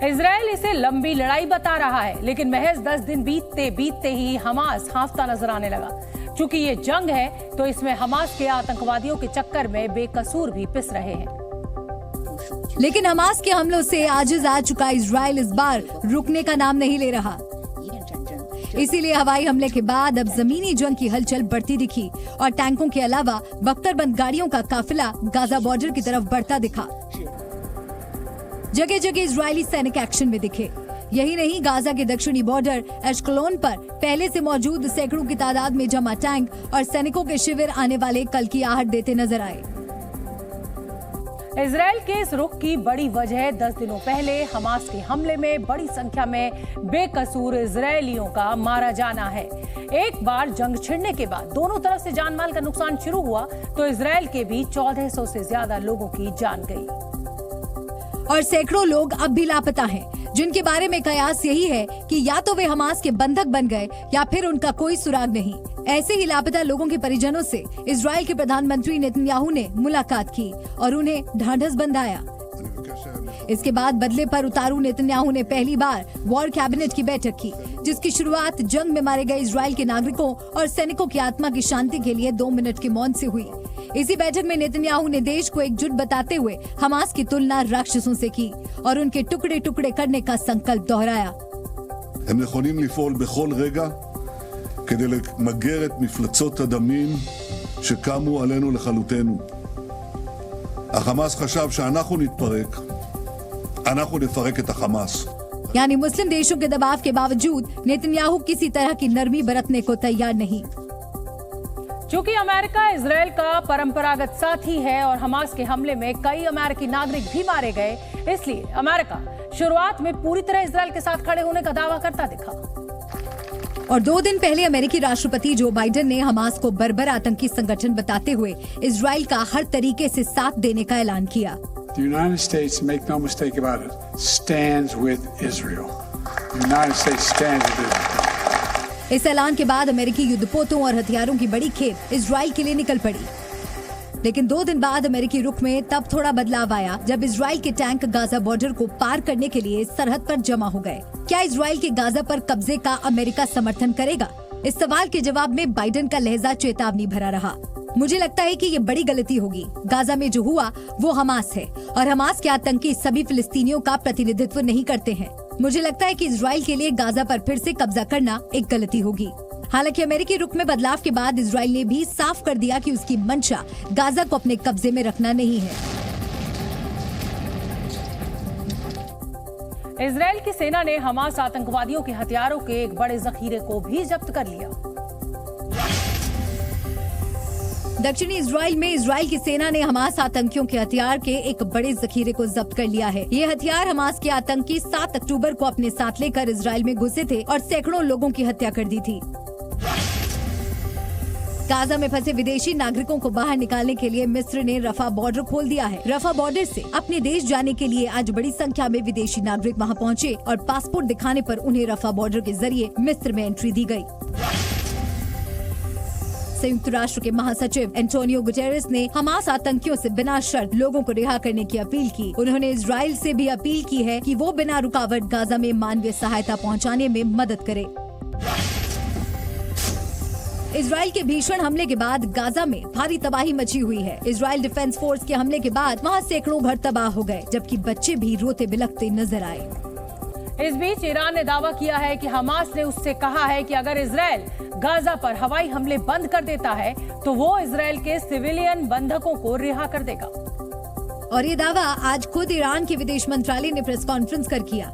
Israel इसे लंबी लड़ाई बता रहा है, लेकिन महज 10 दिन बीतते ही हमास हांफता नजर आने लगा। चूंकि ये जंग है तो इसमें हमास के आतंकवादियों के चक्कर में बेकसूर भी पिस रहे हैं। लेकिन हमास के हमलों से आजिज आ चुका इजराइल इस बार रुकने का नाम नहीं ले रहा। इसीलिए हवाई हमले के बाद अब जमीनी जंग की हलचल बढ़ती दिखी और टैंकों के अलावा बख्तरबंद गाड़ियों का काफिला गाजा बॉर्डर की तरफ बढ़ता दिखा। जगह जगह इजरायली सैनिक एक्शन में दिखे। यही नहीं, गाजा के दक्षिणी बॉर्डर एशकलोन पर पहले से मौजूद सैकड़ों की तादाद में जमा टैंक और सैनिकों के शिविर आने वाले कल की आहट देते नजर आए। इजराइल के इस रुख की बड़ी वजह 10 दिनों पहले हमास के हमले में बड़ी संख्या में बेकसूर इजरायलियों का मारा जाना है। एक बार जंग छिड़ने के बाद दोनों तरफ से जान माल का नुकसान शुरू हुआ तो इजराइल के भी 1400 से ज्यादा लोगों की जान गई और सैकड़ों लोग अब भी लापता हैं, जिनके बारे में कयास यही है कि या तो वे हमास के बंधक बन गए या फिर उनका कोई सुराग नहीं। ऐसे ही लापता लोगों के परिजनों से इजराइल के प्रधानमंत्री नेतन्याहू ने मुलाकात की और उन्हें ढांढस बंधाया। इसके बाद बदले पर उतारू नेतन्याहू ने पहली बार वॉर कैबिनेट की बैठक की, जिसकी शुरुआत जंग में मारे गए इजराइल के नागरिकों और सैनिकों की आत्मा की शांति के लिए 2 मिनट के मौन से हुई। इसी बैठक में नेतन्याहू ने देश को एकजुट बताते हुए हमास की तुलना राक्षसों से की और उनके टुकड़े टुकड़े करने का संकल्प दोहराया। הם נכונים לפעול בכל רגע כדי למגר את מפלצות הדמים שקמו עלינו לכלותנו. החמאס חשב שאנחנו נתפרק, אנחנו נפרק את החמאס. यानी मुस्लिम देशों के दबाव के बावजूद नेतन्याहू किसी तरह की नरमी बरतने को तैयार नहीं। चूंकि अमेरिका इजराइल का परंपरागत साथी है और हमास के हमले में कई अमेरिकी नागरिक भी मारे गए, इसलिए अमेरिका शुरुआत में पूरी तरह इजराइल के साथ खड़े होने का दावा करता दिखा। और 2 दिन पहले अमेरिकी राष्ट्रपति जो बाइडेन ने हमास को बर्बर आतंकी संगठन बताते हुए इजराइल का हर तरीके से साथ देने का ऐलान किया। The United States, make no mistake about it, stands with Israel. The United States stands with Israel. इस ऐलान के बाद अमेरिकी युद्धपोतों और हथियारों की बड़ी खेप इजराइल के लिए निकल पड़ी। लेकिन 2 दिन बाद अमेरिकी रुख में तब थोड़ा बदलाव आया जब इजराइल के टैंक गाजा बॉर्डर को पार करने के लिए सरहद पर जमा हो गए। क्या इजराइल के गाजा पर कब्जे का अमेरिका समर्थन करेगा? इस सवाल के जवाब में बाइडेन का लहजा चेतावनी भरा रहा। मुझे लगता है कि ये बड़ी गलती होगी। गाजा में जो हुआ वो हमास है और हमास के आतंकी सभी फिलिस्तीनियों का प्रतिनिधित्व नहीं करते हैं। मुझे लगता है कि इजराइल के लिए गाजा पर फिर से कब्जा करना एक गलती होगी। हालांकि अमेरिकी रुख में बदलाव के बाद इजराइल ने भी साफ कर दिया कि उसकी मंशा गाजा को अपने कब्जे में रखना नहीं है। इजराइल की सेना ने हमास आतंकवादियों के हथियारों के एक बड़े जखीरे को भी जब्त कर लिया। दक्षिणी इजराइल में इजराइल की सेना ने हमास आतंकियों के हथियार के एक बड़े जखीरे को जब्त कर लिया है। ये हथियार हमास के आतंकी 7 अक्टूबर को अपने साथ लेकर इजराइल में घुसे थे और सैकड़ों लोगों की हत्या कर दी थी। गाजा में फंसे विदेशी नागरिकों को बाहर निकालने के लिए मिस्र ने रफा बॉर्डर खोल दिया है। रफा बॉर्डर से अपने देश जाने के लिए आज बड़ी संख्या में विदेशी नागरिक वहां पहुंचे और पासपोर्ट दिखाने पर उन्हें रफा बॉर्डर के जरिए मिस्र में एंट्री दी गई। संयुक्त राष्ट्र के महासचिव एंटोनियो गुटेरेस ने हमास आतंकियों से बिना शर्त लोगों को रिहा करने की अपील की। उन्होंने इजराइल से भी अपील की है कि वो बिना रुकावट गाजा में मानवीय सहायता पहुंचाने में मदद करे। इजराइल के भीषण हमले के बाद गाजा में भारी तबाही मची हुई है। इजराइल डिफेंस फोर्स के हमले के बाद वहां सैकड़ों घर तबाह हो गए, जबकि बच्चे भी रोते बिलखते नजर आए। इस बीच ईरान ने दावा किया है कि हमास ने उससे कहा है कि अगर इजराइल गाजा पर हवाई हमले बंद कर देता है तो वो इजराइल के सिविलियन बंधकों को रिहा कर देगा। और ये दावा आज खुद ईरान के विदेश मंत्रालय ने प्रेस कॉन्फ्रेंस कर किया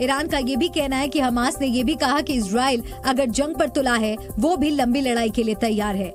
ईरान का ये भी कहना है कि हमास ने ये भी कहा कि इजराइल अगर जंग पर तुला है वो भी लंबी लड़ाई के लिए तैयार है।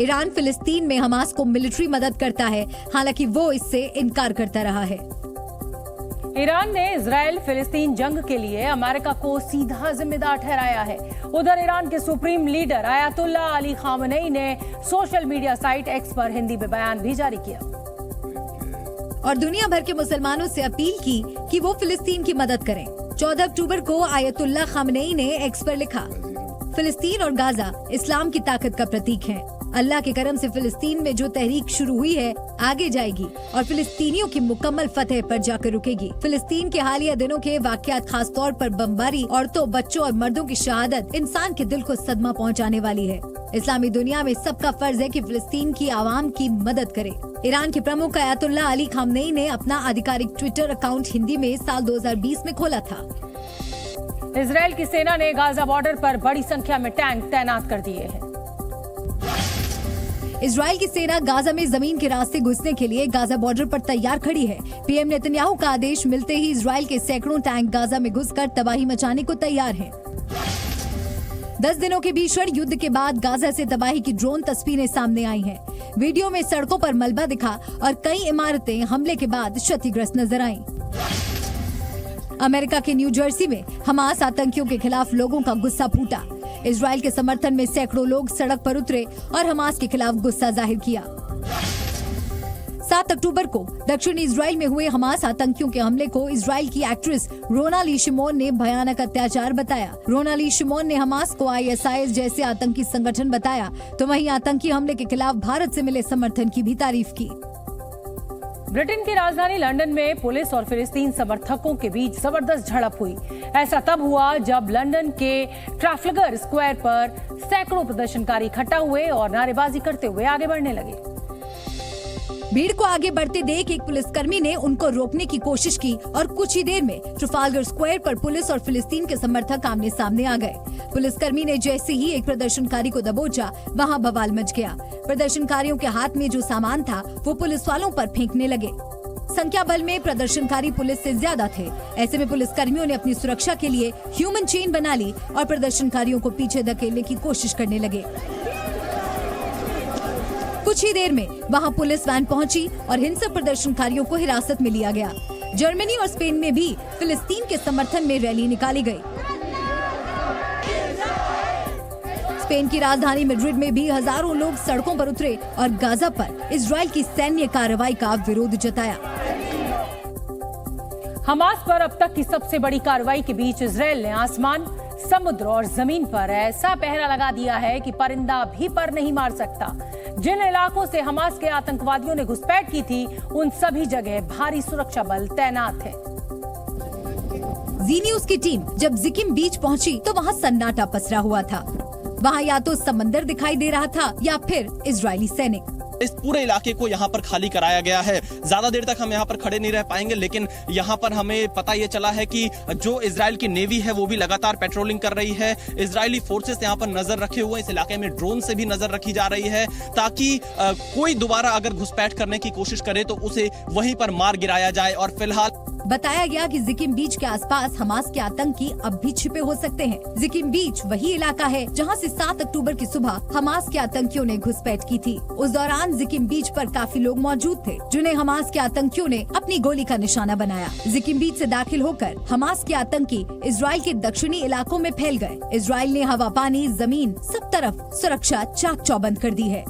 ईरान फिलिस्तीन में हमास को मिलिट्री मदद करता है, हालांकि वो इससे इनकार करता रहा है। ईरान ने इजराइल फिलिस्तीन जंग के लिए अमेरिका को सीधा जिम्मेदार ठहराया है। उधर ईरान के supreme leader ayatollah Ali Khamenei ने सोशल मीडिया साइट एक्स पर हिंदी में बयान भी जारी किया और दुनिया भर के मुसलमानों से अपील की कि वो फिलिस्तीन की मदद करें। 14 अक्टूबर को आयतुल्ला खामनेई ने एक्स पर लिखा, फिलिस्तीन और गाजा इस्लाम की ताकत का प्रतीक है। अल्लाह के करम से फिलिस्तीन में जो तहरीक शुरू हुई है आगे जाएगी और फिलिस्तीनियों की मुकम्मल फतेह पर जाकर रुकेगी। फिलिस्तीन के हालिया दिनों के वाकयात, खास तौर पर बमबारी, औरतों, बच्चों और मर्दों की शहादत इंसान के दिल को सदमा पहुंचाने वाली है। इस्लामी दुनिया में सबका फर्ज है कि फिलिस्तीन की आवाम की मदद करे। ईरान के प्रमुख आयतुल्ला अली खामनेई ने अपना आधिकारिक ट्विटर अकाउंट हिंदी में साल 2020 में खोला था। इजराइल की सेना ने गाजा बॉर्डर पर बड़ी संख्या में टैंक तैनात कर दिए हैं। इजराइल की सेना गाजा में जमीन के रास्ते घुसने के लिए गाजा बॉर्डर पर तैयार खड़ी है। पीएम नेतन्याहू का आदेश मिलते ही इजराइल के सैकड़ों टैंक गाजा में घुसकर तबाही मचाने को तैयार हैं। 10 दिनों के भीषण युद्ध के बाद गाजा से तबाही की ड्रोन तस्वीरें सामने आई हैं। वीडियो में सड़कों पर मलबा दिखा और कई इमारतें हमले के बाद क्षतिग्रस्त नजर आईं। अमेरिका के न्यू जर्सी में हमास आतंकियों के खिलाफ लोगों का गुस्सा फूटा। इजराइल के समर्थन में सैकड़ों लोग सड़क पर उतरे और हमास के खिलाफ गुस्सा जाहिर किया। 7 अक्टूबर को दक्षिणी इजराइल में हुए हमास आतंकियों के हमले को इजराइल की एक्ट्रेस रोना ली शिमोन ने भयानक अत्याचार बताया। रोना ली शिमोन ने हमास को ISIS जैसे आतंकी संगठन बताया, तो वहीं आतंकी हमले के खिलाफ भारत से मिले समर्थन की भी तारीफ की। ब्रिटेन की राजधानी लंदन में पुलिस और फिलिस्तीन समर्थकों के बीच जबरदस्त झड़प हुई। ऐसा तब हुआ जब लंदन के ट्राफलगर स्क्वायर पर सैकड़ों प्रदर्शनकारी इकट्ठा हुए और नारेबाजी करते हुए आगे बढ़ने लगे। भीड़ को आगे बढ़ते देख एक पुलिसकर्मी ने उनको रोकने की कोशिश की और कुछ ही देर में ट्राफलगर स्क्वायर पर पुलिस और फिलिस्तीन के समर्थक आमने सामने आ गए। पुलिसकर्मी ने जैसे ही एक प्रदर्शनकारी को दबोचा, वहां बवाल मच गया। प्रदर्शनकारियों के हाथ में जो सामान था वो पुलिस वालों पर फेंकने लगे। संख्या बल में प्रदर्शनकारी पुलिस से ज्यादा थे। ऐसे में पुलिसकर्मियों ने अपनी सुरक्षा के लिए ह्यूमन चेन बना ली और प्रदर्शनकारियों को पीछे धकेलने की कोशिश करने लगे। कुछ ही देर में वहां पुलिस वैन पहुंची और हिंसक प्रदर्शनकारियों को हिरासत में लिया गया। जर्मनी और स्पेन में भी फिलिस्तीन के समर्थन में रैली निकाली गई। स्पेन की राजधानी मैड्रिड में भी हजारों लोग सड़कों पर उतरे और गाजा पर इजराइल की सैन्य कार्रवाई का विरोध जताया। हमास पर अब तक की सबसे बड़ी कार्रवाई के बीच इजराइल ने आसमान, समुद्र और जमीन पर ऐसा पहरा लगा दिया है कि परिंदा भी पर नहीं मार सकता। जिन इलाकों से हमास के आतंकवादियों ने घुसपैठ की थी, उन सभी जगह भारी सुरक्षा बल तैनात है। जी न्यूज की टीम जब जिकिम बीच पहुंची तो वहां सन्नाटा पसरा हुआ था। वहां या तो समंदर दिखाई दे रहा था या फिर इजरायली सैनिक। इस पूरे इलाके को यहाँ पर खाली कराया गया है। ज्यादा देर तक हम यहाँ पर खड़े नहीं रह पाएंगे, लेकिन यहाँ पर हमें पता ये चला है कि जो इजराइल की नेवी है वो भी लगातार पेट्रोलिंग कर रही है। इजरायली फोर्सेस यहाँ पर नजर रखे हुए, इस इलाके में ड्रोन से भी नजर रखी जा रही है ताकि कोई दोबारा अगर घुसपैठ करने की कोशिश करे तो उसे वहीं पर मार गिराया जाए। और फिलहाल बताया गया कि जिकिम बीच के आसपास हमास के आतंकी अब भी छिपे हो सकते हैं। जिकिम बीच वही इलाका है जहां से 7 अक्टूबर की सुबह हमास के आतंकियों ने घुसपैठ की थी। उस दौरान जिकिम बीच पर काफी लोग मौजूद थे जिन्हें हमास के आतंकियों ने अपनी गोली का निशाना बनाया। जिकिम बीच से दाखिल होकर हमास के आतंकी इजराइल के दक्षिणी इलाकों में फैल गए। इजराइल ने हवा, पानी, जमीन सब तरफ सुरक्षा चाक चौबंद कर दी है।